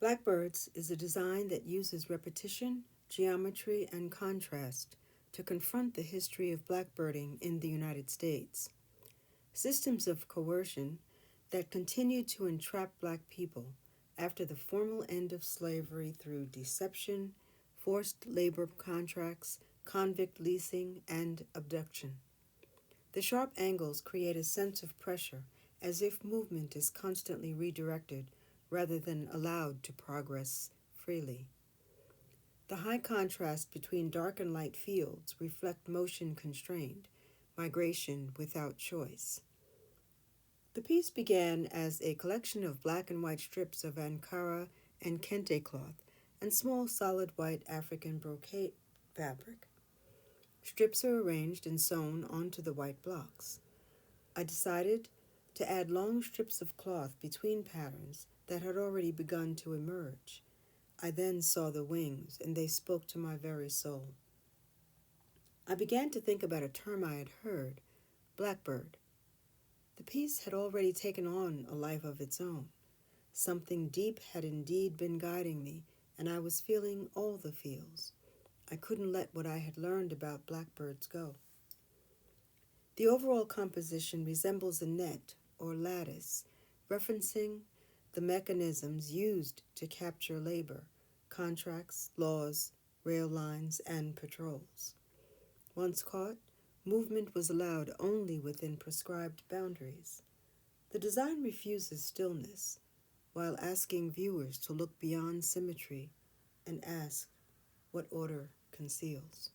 Blackbirds is a design that uses repetition, geometry, and contrast to confront the history of blackbirding in the United States. Systems of coercion that continue to entrap black people after the formal end of slavery through deception, forced labor contracts, convict leasing, and abduction. The sharp angles create a sense of pressure as if movement is constantly redirected rather than allowed to progress freely. The high contrast between dark and light fields reflect motion constrained, migration without choice. The piece began as a collection of black and white strips of Ankara and kente cloth and small solid white African brocade fabric. Strips are arranged and sewn onto the white blocks. I decided to add long strips of cloth between patterns that had already begun to emerge. I then saw the wings, and they spoke to my very soul. I began to think about a term I had heard, blackbird. The piece had already taken on a life of its own. Something deep had indeed been guiding me, and I was feeling all the feels. I couldn't let what I had learned about blackbirds go. The overall composition resembles a net or lattice, referencing the mechanisms used to capture labor, contracts, laws, rail lines, and patrols. Once caught, movement was allowed only within prescribed boundaries. The design refuses stillness, while asking viewers to look beyond symmetry and ask what order conceals.